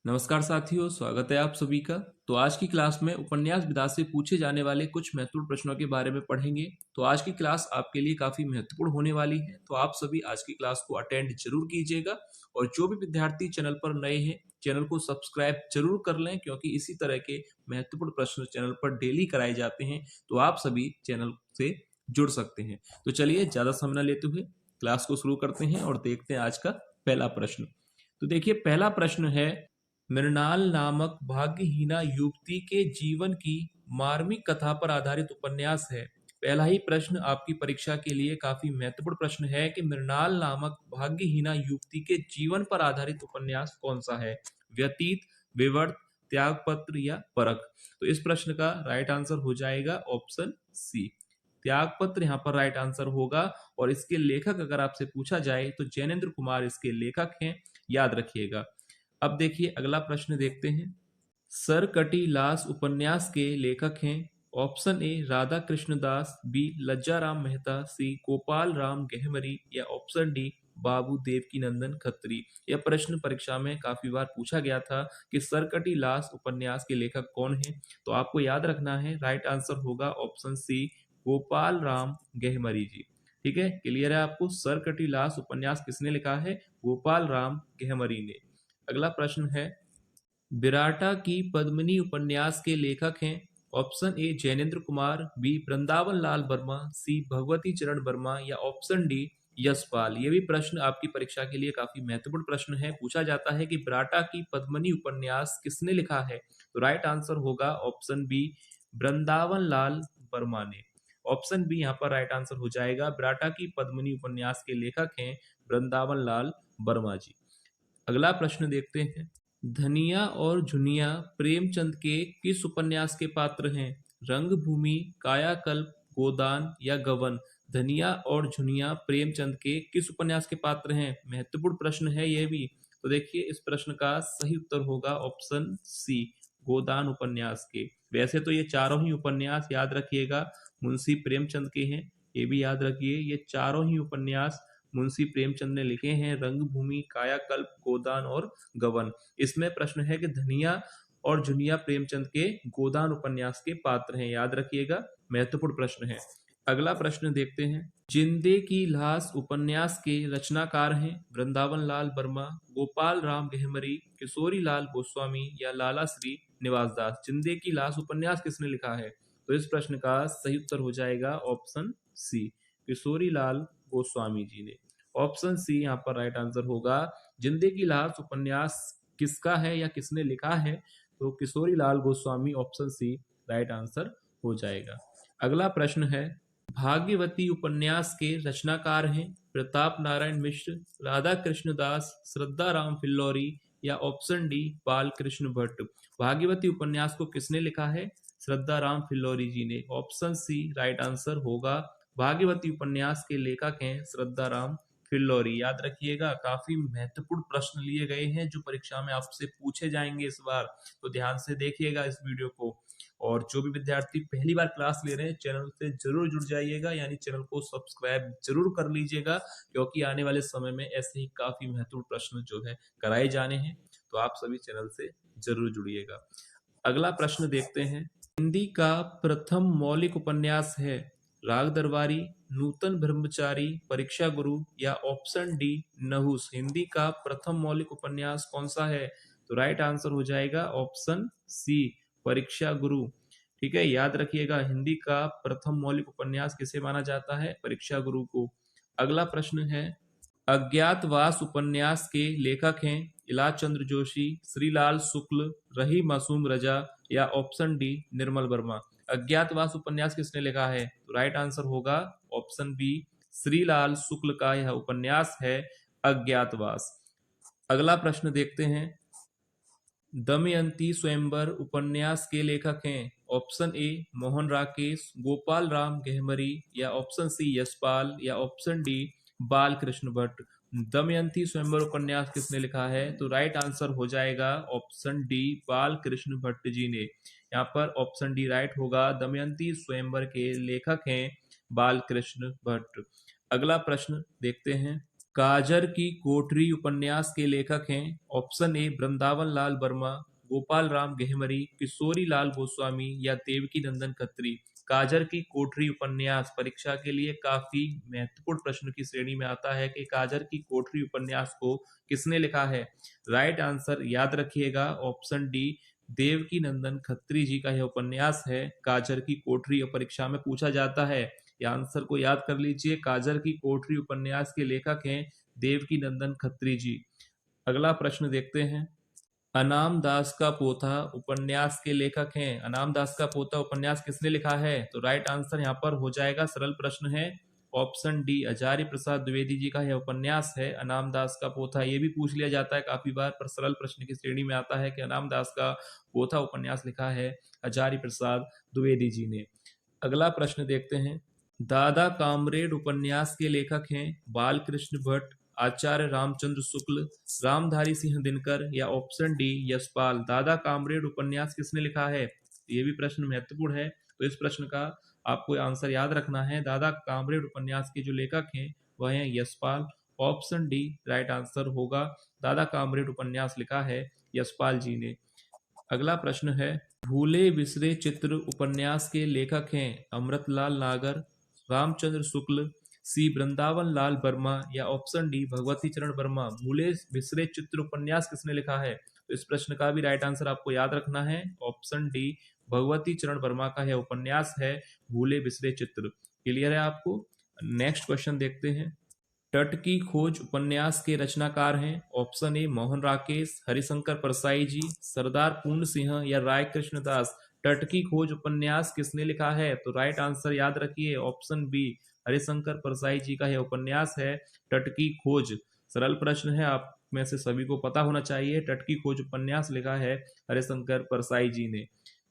नमस्कार साथियों, स्वागत है आप सभी का। तो आज की क्लास में उपन्यास विधा से पूछे जाने वाले कुछ महत्वपूर्ण प्रश्नों के बारे में पढ़ेंगे। तो आज की क्लास आपके लिए काफी महत्वपूर्ण होने वाली है, तो आप सभी आज की क्लास को अटेंड जरूर कीजिएगा। और जो भी विद्यार्थी चैनल पर नए हैं, चैनल को सब्सक्राइब जरूर कर लें, क्योंकि इसी तरह के महत्वपूर्ण प्रश्न चैनल पर डेली कराए जाते हैं। तो आप सभी चैनल से जुड़ सकते हैं। तो चलिए ज्यादा समय न लेते हुए क्लास को शुरू करते हैं और देखते हैं आज का पहला प्रश्न। तो देखिए, पहला प्रश्न है, मृणाल नामक भाग्यहीना युवती के जीवन की मार्मिक कथा पर आधारित उपन्यास है। पहला ही प्रश्न आपकी परीक्षा के लिए काफी महत्वपूर्ण प्रश्न है कि मृणाल नामक भाग्यहीना युवती के जीवन पर आधारित उपन्यास कौन सा है। व्यतीत, विवर्त, त्यागपत्र या परख। तो इस प्रश्न का राइट आंसर हो जाएगा ऑप्शन सी, त्यागपत्र यहाँ पर राइट आंसर होगा। और इसके लेखक अगर आपसे पूछा जाए तो जैनेन्द्र कुमार इसके लेखक हैं, याद रखिएगा। अब देखिए अगला प्रश्न देखते हैं। सरकटी लाश उपन्यास के लेखक हैं। Option A Radha Krishnadas, B Lajjaram Mehta, C Gopal Ram Gahmari या ऑप्शन डी बाबू देवकीनंदन खत्री। यह प्रश्न परीक्षा में काफी बार पूछा गया था कि सरकटी लाश उपन्यास के लेखक कौन है। तो आपको याद रखना है, राइट आंसर होगा ऑप्शन सी गोपाल राम गहमरी जी। ठीक है, क्लियर है आपको? सरकटी लाश उपन्यास किसने लिखा है? गोपाल राम गहमरी ने। अगला प्रश्न है, विराटा की पद्मिनी उपन्यास के लेखक हैं। Option A Jainendra Kumar, B Vrindavan Lal Verma, C Bhagwati Charan Verma या ऑप्शन डी यशपाल। ये भी प्रश्न आपकी परीक्षा के लिए काफी महत्वपूर्ण प्रश्न है। पूछा जाता है कि विराटा की पद्मिनी उपन्यास किसने लिखा है। तो राइट आंसर होगा ऑप्शन बी वृंदावन लाल वर्मा ने। ऑप्शन बी यहाँ पर राइट आंसर हो जाएगा। विराटा की पद्मिनी उपन्यास के लेखक हैं वृंदावन लाल वर्मा जी। अगला प्रश्न देखते हैं। धनिया और झुनिया प्रेमचंद के किस उपन्यास के पात्र हैं? रंगभूमि, कायाकल्प, गोदान या गबन। धनिया और झुनिया प्रेमचंद के किस उपन्यास के पात्र हैं? महत्वपूर्ण प्रश्न है यह भी। तो देखिए, इस प्रश्न का सही उत्तर होगा ऑप्शन सी गोदान उपन्यास के। वैसे तो ये चारों ही उपन्यास याद रखिएगा मुंशी प्रेमचंद के हैं, ये भी याद रखिए। ये चारों ही उपन्यास मुंशी प्रेमचंद ने लिखे हैं, रंगभूमि, कायाकल्प, गोदान और गबन। इसमें प्रश्न है कि धनिया और झुनिया प्रेमचंद के गोदान उपन्यास के पात्र हैं, याद रखिएगा, महत्वपूर्ण प्रश्न है। अगला प्रश्न देखते हैं। जिंदे की लाश उपन्यास के रचनाकार हैं वृंदावन लाल वर्मा, गोपाल राम गहमरी, किशोरी लाल गोस्वामी या लाला श्री निवास दास। जिंदे की लाश उपन्यास किसने लिखा है? तो इस प्रश्न का सही उत्तर हो जाएगा ऑप्शन सी किशोरी लाल गोस्वामी जी ने। ऑप्शन सी यहाँ पर राइट आंसर होगा। जिंदे की लाश उपन्यास किसका है या किसने लिखा है? तो Kishori Lal Goswami, option C right answer हो जाएगा। अगला प्रश्न है, भाग्यवती उपन्यास के रचनाकार हैं प्रताप नारायण मिश्र, राधा कृष्णदास, श्रद्धा राम फिल्लौरी या ऑप्शन डी बालकृष्ण भट्ट। भाग्यवती उपन्यास को किसने लिखा है? श्रद्धा राम फिल्लौरी जी ने। ऑप्शन सी राइट आंसर होगा। भाग्यवती उपन्यास के लेखक हैं श्रद्धा राम फिल्लौरी, याद रखिएगा। काफी महत्वपूर्ण प्रश्न लिए गए हैं जो परीक्षा में आपसे पूछे जाएंगे इस बार, तो ध्यान से देखिएगा इस वीडियो को। और जो भी विद्यार्थी पहली बार क्लास ले रहे हैं, चैनल से जरूर जुड़ जाइएगा, यानी चैनल को सब्सक्राइब जरूर कर लीजिएगा, क्योंकि आने वाले समय में ऐसे ही काफी महत्वपूर्ण प्रश्न जो है कराए जाने हैं। तो आप सभी चैनल से जरूर जुड़िएगा। अगला प्रश्न देखते हैं। हिंदी का प्रथम मौलिक उपन्यास है राग दरबारी, नूतन ब्रह्मचारी, परीक्षा गुरु या ऑप्शन डी नहुस। हिंदी का प्रथम मौलिक उपन्यास कौन सा है? तो राइट आंसर हो जाएगा ऑप्शन सी परीक्षा गुरु। ठीक है, याद रखिएगा, हिंदी का प्रथम मौलिक उपन्यास किसे माना जाता है? परीक्षा गुरु को। अगला प्रश्न है, अज्ञातवास उपन्यास के लेखक हैं इलाज चंद्र जोशी, श्रीलाल शुक्ल, रही मासूम रजा या ऑप्शन डी निर्मल वर्मा। अज्ञातवास उपन्यास किसने लिखा है? तो राइट आंसर होगा ऑप्शन बी श्रीलाल शुक्ल का यह उपन्यास है अज्ञातवास। अगला प्रश्न देखते हैं। दमयंती स्वयंवर उपन्यास के लेखक हैं ऑप्शन ए मोहन राकेश, गोपाल राम गहमरी या ऑप्शन सी यशपाल या ऑप्शन डी बालकृष्ण भट्ट। दमयंती स्वयंवर उपन्यास किसने लिखा है? तो राइट आंसर हो जाएगा ऑप्शन डी बालकृष्ण भट्ट जी ने। यहाँ पर ऑप्शन डी राइट होगा। दमयंती स्वयंवर के लेखक हैं बालकृष्ण भट्ट। अगला प्रश्न देखते हैं। काजर की कोठरी उपन्यास के लेखक हैं? ऑप्शन ए वृंदावन लाल वर्मा, गोपाल राम गेहमरी, किशोरी लाल गोस्वामी या देवकी नंदन खत्री। काजर की कोठरी उपन्यास परीक्षा के लिए काफी महत्वपूर्ण प्रश्न की श्रेणी में आता है कि काजर की कोठरी उपन्यास को किसने लिखा है। राइट आंसर याद रखिएगा ऑप्शन डी, देवकी नंदन खत्री जी का यह उपन्यास है काजर की कोठरी, और परीक्षा में पूछा जाता है। यह आंसर को याद कर लीजिए, काजर की कोठरी उपन्यास के लेखक हैं देवकी नंदन खत्री जी। अगला प्रश्न देखते हैं। अनाम दास का पोथा उपन्यास के लेखक हैं? अनाम दास का पोथा उपन्यास किसने लिखा है? तो राइट आंसर यहाँ पर हो जाएगा, सरल प्रश्न है, ऑप्शन डी, आचार्य प्रसाद द्विवेदी जी का यह उपन्यास है अनाम दास का पोथा। ये भी पूछ लिया जाता है काफी बार, पर सरल प्रश्न की श्रेणी में आता है कि अनाम दास का पोथा उपन्यास लिखा है आचार्य प्रसाद द्विवेदी जी ने। अगला प्रश्न देखते हैं। दादा कामरेड उपन्यास के लेखक हैं बालकृष्ण भट्ट, आचार्य रामचंद्र शुक्ल, रामधारी सिंह दिनकर या ऑप्शन डी यशपाल। दादा कामरेड उपन्यास किसने लिखा है? ये भी प्रश्न महत्वपूर्ण है, तो इस प्रश्न का आपको आंसर याद रखना है। दादा कामरेड उपन्यास के जो लेखक हैं वह हैं Yashpal. Option D right answer होगा, दादा कामरेड उपन्यास लिखा है यशपाल जी ने। अगला प्रश्न है। भूले बिसरे चित्र उपन्यास के लेखक हैं अमृतलाल नागर, रामचंद्र शुक्ल, सी वृंदावन लाल वर्मा या ऑप्शन डी भगवती चरण वर्मा। भूले बिसरे चित्र उपन्यास किसने लिखा है? तो इस प्रश्न का भी राइट आंसर आपको याद रखना है, ऑप्शन डी भगवती चरण वर्मा का यह उपन्यास है भूले बिसरे चित्र। क्लियर है आपको? नेक्स्ट क्वेश्चन देखते हैं। तट की खोज उपन्यास के रचनाकार हैं? ऑप्शन ए मोहन राकेश, हरिशंकर परसाई जी, सरदार पूर्ण सिंह या राय कृष्ण दास। तट की खोज उपन्यास किसने लिखा है? तो राइट आंसर याद रखिए, ऑप्शन बी, हरिशंकर परसाई जी का यह उपन्यास है तट की खोज। सरल प्रश्न है, आप में से सभी को पता होना चाहिए। तट की खोज उपन्यास लिखा है हरिशंकर परसाई जी ने।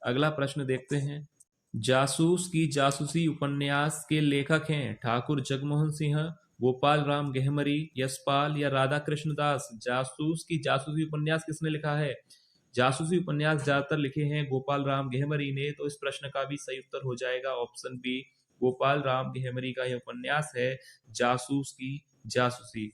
अगला प्रश्न देखते हैं। जासूस की जासूसी उपन्यास के लेखक हैं ठाकुर जगमोहन सिंह, गोपाल राम गेहमरी, यशपाल या राधा कृष्ण दास। जासूस की जासूसी उपन्यास किसने लिखा है? जासूसी उपन्यास ज्यादातर लिखे हैं गोपाल राम गेहमरी ने, तो इस प्रश्न का भी सही उत्तर हो जाएगा ऑप्शन बी, गोपाल राम गेहमरी का यह उपन्यास है जासूस की जासूसी।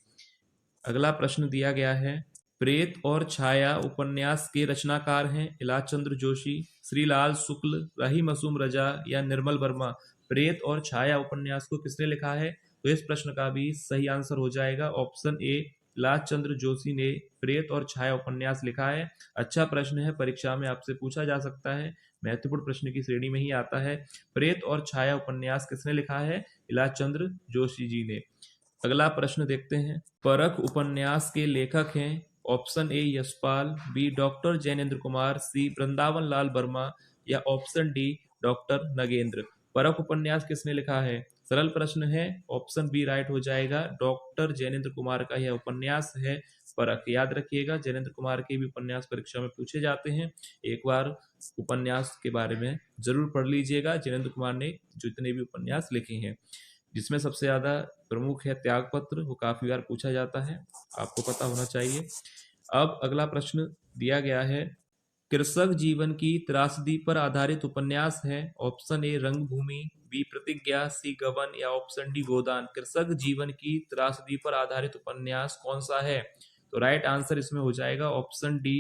अगला प्रश्न दिया गया है। प्रेत और छाया उपन्यास के रचनाकार हैं इलाचंद्र जोशी, श्रीलाल शुक्ल, रही मसूम रजा या निर्मल वर्मा। प्रेत और छाया उपन्यास को किसने लिखा है? तो इस प्रश्न का भी सही आंसर हो जाएगा ऑप्शन ए, इलाचंद्र जोशी ने प्रेत और छाया उपन्यास लिखा है। अच्छा प्रश्न है, परीक्षा में आपसे पूछा जा सकता है, महत्वपूर्ण प्रश्न की श्रेणी में ही आता है। प्रेत और छाया उपन्यास किसने लिखा है? इलाचंद्र जोशी जी ने। अगला प्रश्न देखते हैं। परख उपन्यास के लेखक हैं option A Yashpal, B doctor Jainendra Kumar, C Vrindavan Lal Verma या ऑप्शन डी डॉक्टर नगेंद्र। परख उपन्यास किसने लिखा है? सरल प्रश्न है, ऑप्शन बी राइट हो जाएगा, डॉक्टर जैनेन्द्र कुमार का यह उपन्यास है परख। याद रखिएगा, जैनेन्द्र कुमार के भी उपन्यास परीक्षा में पूछे जाते हैं, एक बार उपन्यास के बारे में जरूर पढ़ लीजिएगा। जैनेन्द्र कुमार ने जितने भी उपन्यास लिखे हैं, जिसमें सबसे ज्यादा प्रमुख है त्यागपत्र, वो काफी बार पूछा जाता है, आपको पता होना चाहिए। अब अगला प्रश्न दिया गया है। कृषक जीवन की त्रासदी पर आधारित उपन्यास है ऑप्शन ए रंगभूमि, बी प्रतिज्ञा, सी गबन या ऑप्शन डी गोदान। कृषक जीवन की त्रासदी पर आधारित उपन्यास कौन सा है? तो राइट आंसर इसमें हो जाएगा ऑप्शन डी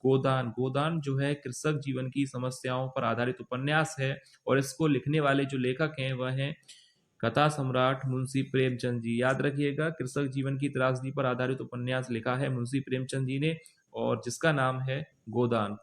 गोदान। गोदान जो है कृषक जीवन की समस्याओं पर आधारित उपन्यास है, और इसको लिखने वाले जो लेखक हैं वह हैं कथा सम्राट मुंशी प्रेमचंद जी। याद रखिएगा, कृषक जीवन की त्रासदी पर आधारित उपन्यास लिखा है मुंशी प्रेमचंद जी ने, और जिसका नाम है गोदान।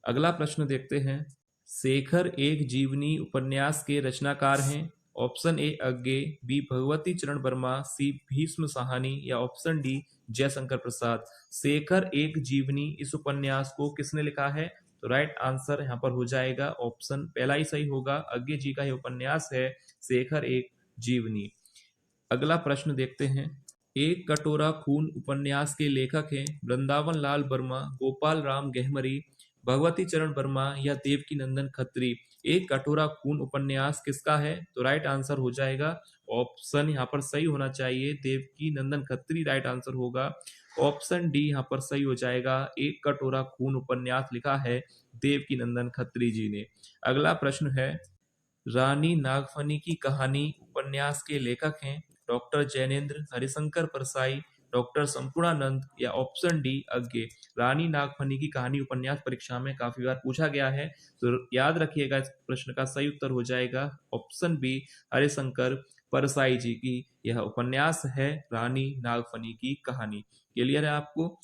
अगला प्रश्न देखते हैं। शेखर एक जीवनी उपन्यास के रचनाकार हैं option A Agyeya, B Bhagwati Charan Verma, C Bhisham Sahni या ऑप्शन डी जयशंकर प्रसाद। शेखर एक जीवनी, इस उपन्यास को किसने लिखा है? तो राइट आंसर यहाँ पर हो जाएगा ऑप्शन पहला ही सही होगा, अज्ञे जी का यह उपन्यास है शेखर एक जीवनी। अगला प्रश्न देखते हैं। एक कटोरा खून उपन्यास के लेखक हैं वृंदावन लाल वर्मा, गोपाल राम गेहमरी, भगवती चरण वर्मा या देवकी नंदन खत्री। एक कटोरा खून उपन्यास किसका है? तो राइट आंसर हो जाएगा, ऑप्शन यहाँ पर सही होना चाहिए, देवकी नंदन खत्री राइट आंसर होगा। ऑप्शन डी यहाँ पर सही हो जाएगा, एक कटोरा खून उपन्यास लिखा है देवकी नंदन खत्री जी ने। अगला प्रश्न है। रानी नागफनी की कहानी उपन्यास के लेखक हैं डॉक्टर जैनेन्द्र, हरिशंकर परसाई, डॉक्टर संपूर्णानंद या ऑप्शन डी अज्ञे। रानी नागफनी की कहानी उपन्यास परीक्षा में काफी बार पूछा गया है, तो याद रखिएगा इस प्रश्न का सही उत्तर हो जाएगा ऑप्शन बी हरिशंकर परसाई जी की यह उपन्यास है रानी नागफनी की कहानी। क्लियर है आपको?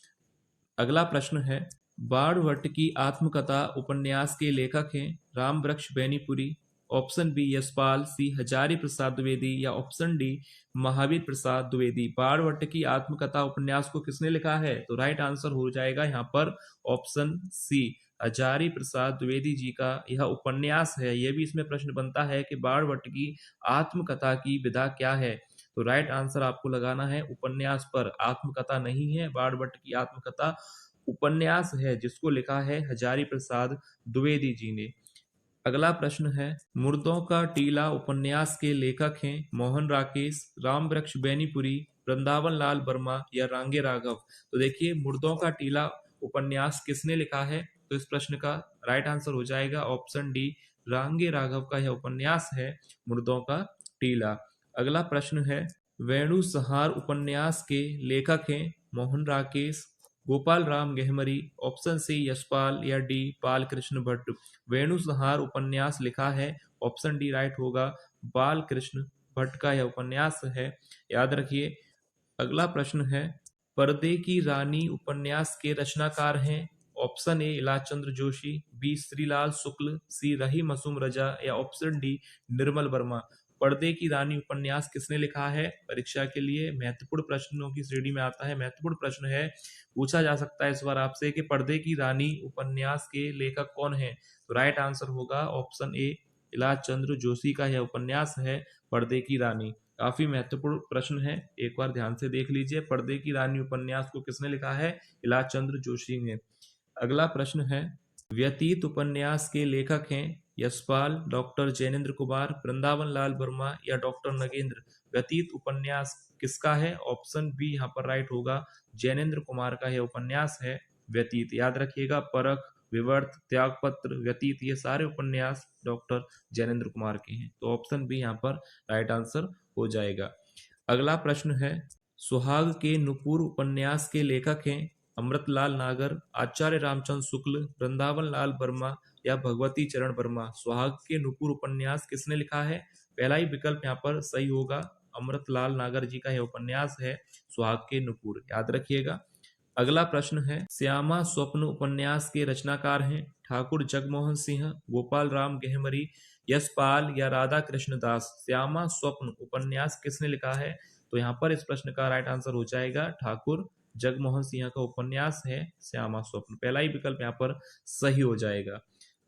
अगला प्रश्न है, बाणभट्ट की आत्मकथा उपन्यास के लेखक हैं राम वृक्ष बेनीपुरी, ऑप्शन बी यशपाल, सी हजारी प्रसाद द्विवेदी या ऑप्शन डी महावीर प्रसाद द्विवेदी। बाणभट्ट की आत्मकथा उपन्यास को किसने लिखा है? तो राइट आंसर हो जाएगा यहाँ पर ऑप्शन सी हजारी प्रसाद द्विवेदी जी का यह उपन्यास है। यह भी इसमें प्रश्न बनता है कि बाणभट्ट की आत्मकथा की विधा क्या है? तो राइट आंसर आपको लगाना है उपन्यास पर, आत्मकथा नहीं है। बाणभट्ट की आत्मकथा उपन्यास है जिसको लिखा है हजारी प्रसाद द्विवेदी जी ने। अगला प्रश्न है, मुर्दों का टीला उपन्यास के लेखक हैं मोहन राकेश, राम वृक्ष बेनीपुरी, वृंदावन लाल वर्मा या रांगे राघव। तो देखिए, मुर्दों का टीला उपन्यास किसने लिखा है? तो इस प्रश्न का राइट आंसर हो जाएगा ऑप्शन डी रांगे राघव का यह उपन्यास है मुर्दों का टीला। अगला प्रश्न है, वेणु संहार उपन्यास के लेखक हैं मोहन राकेश, गोपाल राम गहमरी, ऑप्शन सी यशपाल या डी बाल कृष्ण भट्ट। वेणु संहार उपन्यास लिखा है, ऑप्शन डी राइट होगा, बाल कृष्ण भट्ट का यह उपन्यास है, याद रखिए। अगला प्रश्न है, पर्दे की रानी उपन्यास के रचनाकार हैं option A Ilachandra Joshi, B Shrilal Shukla, C Rahi Masoom रजा या ऑप्शन डी निर्मल वर्मा। पर्दे की रानी उपन्यास किसने लिखा है? परीक्षा के लिए महत्वपूर्ण प्रश्नों की श्रेणी में आता है, महत्वपूर्ण प्रश्न है, पूछा जा सकता है इस बार आपसे कि पर्दे की रानी उपन्यास के लेखक कौन है? तो राइट आंसर होगा ऑप्शन ए इलाचंद्र जोशी का यह उपन्यास है पर्दे की रानी। काफी महत्वपूर्ण प्रश्न है, एक बार ध्यान से देख लीजिए। पर्दे की रानी उपन्यास को किसने लिखा है? इलाचंद्र जोशी ने। अगला प्रश्न है, व्यतीत उपन्यास के लेखक हैं यशपाल, डॉक्टर जैनेन्द्र कुमार, वृंदावन लाल वर्मा या डॉक्टर नगेंद्र। व्यतीत उपन्यास किसका है? ऑप्शन बी यहाँ पर राइट होगा, जैनेन्द्र कुमार का यह उपन्यास है व्यतीत। याद रखिएगा, परख, विवर्त, त्यागपत्र, व्यतीत ये सारे उपन्यास डॉक्टर जैनेन्द्र कुमार के हैं, तो ऑप्शन बी यहाँ पर राइट आंसर हो जाएगा। अगला प्रश्न है, सुहाग के नुपुर उपन्यास के लेखक हैं अमृतलाल नागर, आचार्य रामचंद्र शुक्ल, वृंदावन लाल वर्मा या भगवती चरण वर्मा। सुहाग के नुपुर उपन्यास किसने लिखा है? पहला ही विकल्प यहाँ पर सही होगा, अमृतलाल नागर जी का यह उपन्यास है सुहाग के नुपुर, याद रखिएगा। अगला प्रश्न है, श्यामा स्वप्न उपन्यास के रचनाकार हैं ठाकुर जगमोहन सिंह, गोपाल राम गहमरी, यशपाल या राधा कृष्ण दास। श्यामा स्वप्न उपन्यास किसने लिखा है? तो यहाँ पर इस प्रश्न का राइट आंसर हो जाएगा ठाकुर जगमोहन सिंह का उपन्यास है श्यामा स्वप्न, पहला ही विकल्प यहाँ पर सही हो जाएगा।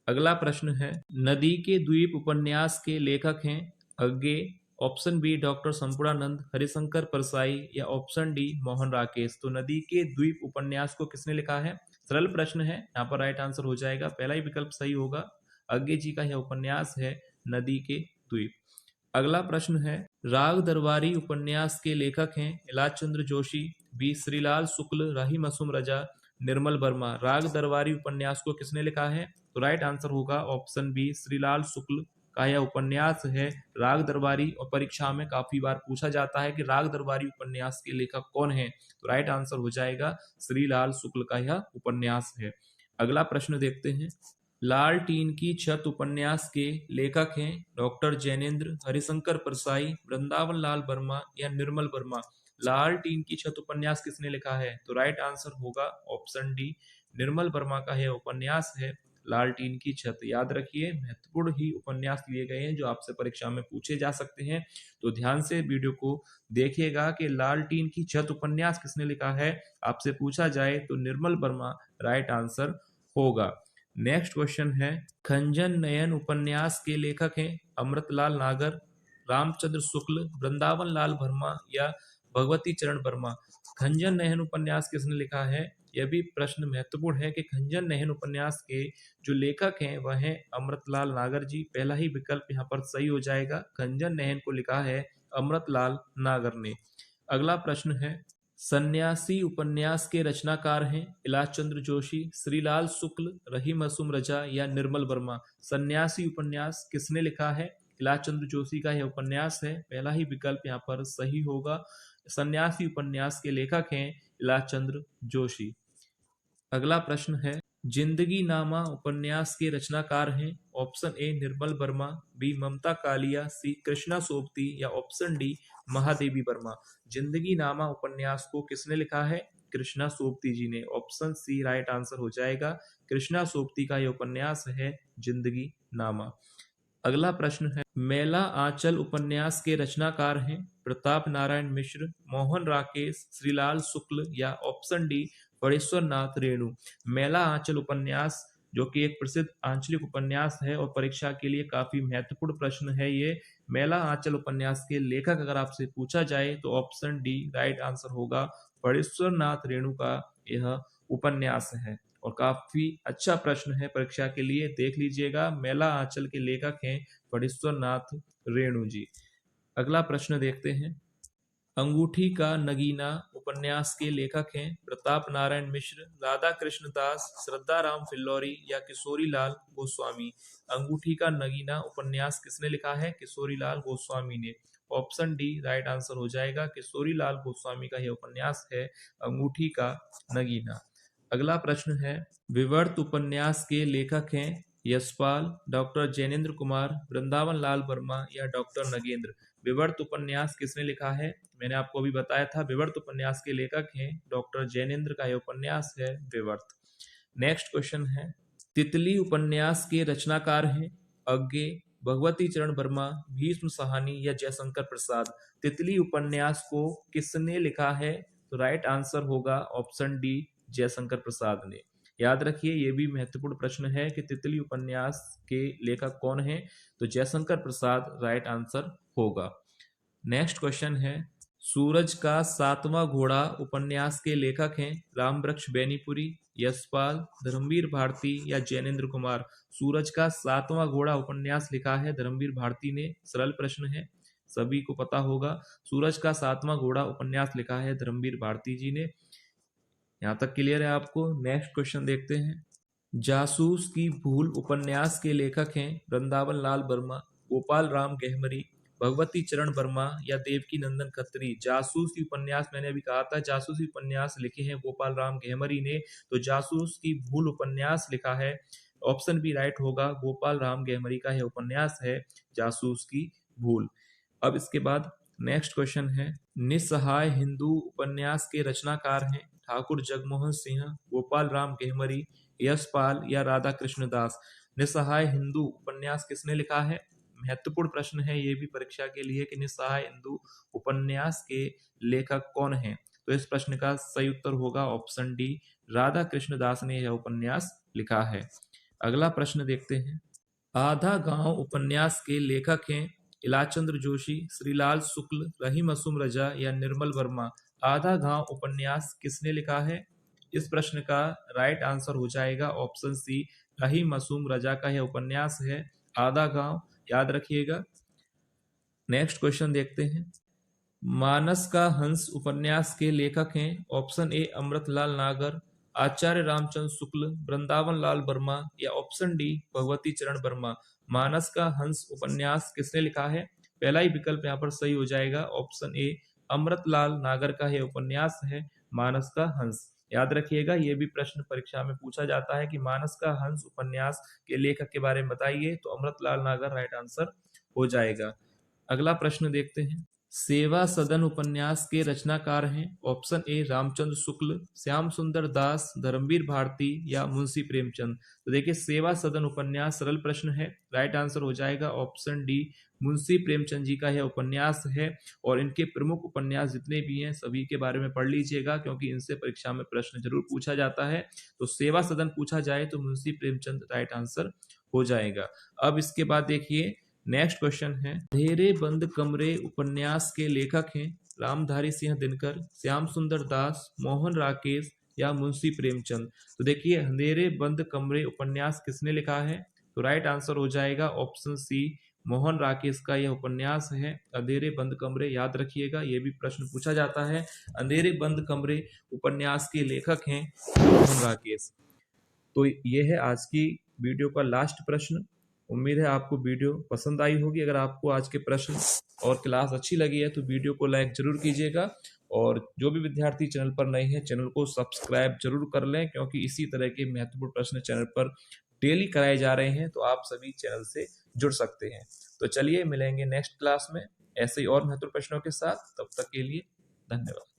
अगला प्रश्न है, नदी के द्वीप उपन्यास के लेखक हैं Agyeya, option B doctor Sampurnanand, Harishankar Parsai या ऑप्शन डी मोहन राकेश। तो नदी के द्वीप उपन्यास को किसने लिखा है? सरल प्रश्न है, यहाँ पर राइट आंसर हो जाएगा, पहला ही विकल्प सही होगा, अज्ञे जी का यह उपन्यास है नदी के द्वीप। अगला प्रश्न है, राग दरबारी उपन्यास के लेखक हैं इलाचंद्र जोशी, बी श्रीलाल शुक्ल, रही मासूम रजा, निर्मल वर्मा। राग दरबारी उपन्यास को किसने लिखा है? तो राइट आंसर होगा ऑप्शन बी श्रीलाल शुक्ल का यह उपन्यास है राग दरबारी, और परीक्षा में काफी बार पूछा जाता है कि राग दरबारी उपन्यास के लेखक कौन है? तो राइट आंसर हो जाएगा श्रीलाल शुक्ल का यह उपन्यास है। अगला प्रश्न देखते हैं, लाल टीन की छत उपन्यास के लेखक हैं डॉक्टर जैनेन्द्र, हरिशंकर परसाई, वृंदावन लाल वर्मा या निर्मल वर्मा। लाल टीन की छत उपन्यास किसने लिखा है? तो राइट आंसर होगा ऑप्शन डी निर्मल वर्मा का यह उपन्यास है लाल टीन की छत। याद रखिए, महत्वपूर्ण ही उपन्यास लिए गए हैं जो आपसे परीक्षा में पूछे जा सकते हैं, तो ध्यान से वीडियो को देखिएगा कि लाल टीन की छत उपन्यास किसने लिखा है, आपसे पूछा जाए तो निर्मल वर्मा राइट आंसर होगा। नेक्स्ट क्वेश्चन है, खंजन नयन उपन्यास के लेखक हैं अमृतलाल नागर, रामचंद्र शुक्ल, वृंदावन लाल वर्मा या भगवती चरण वर्मा। खंजन नयन उपन्यास किसने लिखा है? यह भी प्रश्न महत्वपूर्ण है कि खंजन नयन उपन्यास के जो लेखक हैं वह हैं अमृतलाल नागर जी, पहला ही विकल्प यहाँ पर सही हो जाएगा, खंजन नयन को लिखा है अमृतलाल नागर ने। अगला प्रश्न है, सन्यासी उपन्यास के रचनाकार हैं इलाचंद्र जोशी, श्रीलाल शुक्ल, रही मासूम रजा या निर्मल वर्मा। सन्यासी उपन्यास किसने लिखा है? इलाचंद्र जोशी का यह उपन्यास है। पहला ही विकल्प यहाँ पर सही होगा। सन्यासी उपन्यास के लेखक हैं इलाचंद्र जोशी। अगला प्रश्न है, जिंदगी नामा उपन्यास के रचनाकार हैं। Option A Nirmal Verma, B Mamta Kalia, C Krishna Sobti या ऑप्शन डी महादेवी वर्मा। जिंदगी नामा उपन्यास को किसने लिखा है? कृष्णा सोबती जी ने। ऑप्शन सी राइट आंसर हो जाएगा। कृष्णा सोबती का यह उपन्यास है जिंदगी नामा। अगला प्रश्न है, मेला आंचल उपन्यास के रचनाकार हैं प्रताप नारायण मिश्र, मोहन राकेश, श्रीलाल शुक्ल या ऑप्शन डी परेश्वर नाथ रेणु। मेला आंचल उपन्यास जो कि एक प्रसिद्ध आंचलिक उपन्यास है और परीक्षा के लिए काफी महत्वपूर्ण प्रश्न है ये। मेला आंचल उपन्यास के लेखक अगर आपसे पूछा जाए तो ऑप्शन डी राइट आंसर होगा। परेश्वर नाथ रेणु का यह उपन्यास है और काफी अच्छा प्रश्न है परीक्षा के लिए, देख लीजिएगा। मेला आंचल के लेखक हैं परेश्वर नाथ रेणु जी। अगला प्रश्न देखते हैं, अंगूठी का नगीना उपन्यास के लेखक हैं प्रताप नारायण मिश्र, राधा कृष्ण दास, श्रद्धा राम फिल्लौरी या किशोरी लाल गोस्वामी। अंगूठी का नगीना उपन्यास किसने लिखा है? किशोरी लाल गोस्वामी ने। ऑप्शन डी राइट आंसर हो जाएगा। किशोरी लाल गोस्वामी का यह उपन्यास है अंगूठी का नगीना। अगला प्रश्न है, विवर्त उपन्यास के लेखक हैं यशपाल, डॉक्टर जैनेन्द्र कुमार, वृंदावन लाल वर्मा या डॉक्टर नगेंद्र। विवर्त उपन्यास किसने लिखा है? मैंने आपको अभी बताया था, विवर्त उपन्यास के लेखक हैं डॉक्टर जैनेन्द्र का यह उपन्यास है विवर्त। नेक्स्ट क्वेश्चन है, तितली उपन्यास के रचनाकार हैं अज्ञे, भगवती चरण वर्मा, भीष्म साहनी या जयशंकर प्रसाद। तितली उपन्यास को किसने लिखा है? तो राइट आंसर होगा ऑप्शन डी जयशंकर प्रसाद ने। याद रखिए ये भी महत्वपूर्ण प्रश्न है कि तितली उपन्यास के लेखक कौन हैं? तो जयशंकर प्रसाद राइट आंसर होगा। नेक्स्ट क्वेश्चन है, सूरज का सातवां घोड़ा उपन्यास के लेखक हैं रामवृक्ष बेनीपुरी, यशपाल, धर्मवीर भारती या जैनेन्द्र कुमार। सूरज का सातवां घोड़ा उपन्यास लिखा है धर्मवीर भारती ने। सरल प्रश्न है, सभी को पता होगा। सूरज का सातवां घोड़ा उपन्यास लिखा है धर्मवीर भारती जी ने। यहां तक क्लियर है आपको। नेक्स्ट क्वेश्चन देखते हैं, जासूस की भूल उपन्यास के लेखक हैं वृंदावन लाल वर्मा, गोपाल राम गहमरी, भगवती चरण वर्मा या देवकी नंदन खत्री। जासूसी उपन्यास मैंने अभी कहा था, जासूसी उपन्यास लिखे हैं गोपाल राम गहमरी ने। तो जासूस की भूल उपन्यास लिखा है, ऑप्शन बी राइट होगा, गोपाल राम गहमरी का यह उपन्यास है जासूस की भूल। अब इसके बाद नेक्स्ट क्वेश्चन है, निस्सहाय हिंदू उपन्यास के रचनाकार हैं ठाकुर जगमोहन सिंह, गोपाल राम गहमरी, यशपाल या राधा कृष्ण दास। निस्सहाय हिंदू उपन्यास किसने लिखा है? महत्वपूर्ण प्रश्न है ये भी परीक्षा के लिए कि निस्सहाय हिंदू उपन्यास के लेखक कौन हैं? तो इस प्रश्न का सही उत्तर होगा ऑप्शन डी, राधा कृष्ण दास ने यह उपन्यास लिखा है। अगला प्रश्न देखते हैं, आधा गांव उपन्यास के लेखक हैं इलाचंद्र जोशी, श्रीलाल शुक्ल, रहीम असुम रजा या निर्मल वर्मा। आधा गांव उपन्यास किसने लिखा है? इस प्रश्न का राइट आंसर हो जाएगा ऑप्शन सी, रहीम असुम रजा का यह उपन्यास है आधा गांव। याद रखिएगा। नेक्स्ट क्वेश्चन देखते हैं, मानस का हंस उपन्यास के लेखक हैं ऑप्शन ए अमृतलाल नागर, आचार्य रामचंद्र शुक्ल, वृंदावन लाल वर्मा या ऑप्शन डी भगवती चरण वर्मा। मानस का हंस उपन्यास किसने लिखा है? पहला ही विकल्प यहाँ पर सही हो जाएगा, ऑप्शन ए अमृतलाल नागर का यह उपन्यास है मानस का हंस। याद रखिएगा ये भी प्रश्न परीक्षा में पूछा जाता है कि मानस का हंस उपन्यास के लेखक के बारे में बताइए, तो अमृतलाल नागर राइट आंसर हो जाएगा। अगला प्रश्न देखते हैं, सेवा सदन उपन्यास के रचनाकार हैं ऑप्शन ए रामचंद्र शुक्ल, श्याम सुंदर दास, धर्मवीर भारती या मुंशी प्रेमचंद। तो देखिए सेवा सदन उपन्यास सरल प्रश्न है, राइट आंसर हो जाएगा ऑप्शन डी मुंशी प्रेमचंद जी का यह उपन्यास है। और इनके प्रमुख उपन्यास जितने भी हैं सभी के बारे में पढ़ लीजिएगा क्योंकि इनसे परीक्षा में प्रश्न जरूर पूछा जाता है। तो सेवा सदन पूछा जाए तो मुंशी प्रेमचंद राइट आंसर हो जाएगा। अब इसके बाद देखिए नेक्स्ट क्वेश्चन है, अंधेरे बंद कमरे उपन्यास के लेखक हैं रामधारी सिंह दिनकर, श्याम सुंदर दास, मोहन राकेश या मुंशी प्रेमचंद। तो देखिए अंधेरे बंद कमरे उपन्यास किसने लिखा है? तो राइट आंसर हो जाएगा ऑप्शन सी, मोहन राकेश का यह उपन्यास है अंधेरे बंद कमरे। याद रखिएगा ये भी प्रश्न पूछा जाता है। अंधेरे बंद कमरे उपन्यास के लेखक हैं मोहन राकेश। तो ये है आज की वीडियो का लास्ट प्रश्न। उम्मीद है आपको वीडियो पसंद आई होगी। अगर आपको आज के प्रश्न और क्लास अच्छी लगी है तो वीडियो को लाइक जरूर कीजिएगा, और जो भी विद्यार्थी चैनल पर नए हैं चैनल को सब्सक्राइब जरूर कर लें, क्योंकि इसी तरह के महत्वपूर्ण प्रश्न चैनल पर डेली कराए जा रहे हैं, तो आप सभी चैनल से जुड़ सकते हैं। तो चलिए मिलेंगे नेक्स्ट क्लास में ऐसे ही और महत्वपूर्ण प्रश्नों के साथ। तब तक के लिए धन्यवाद।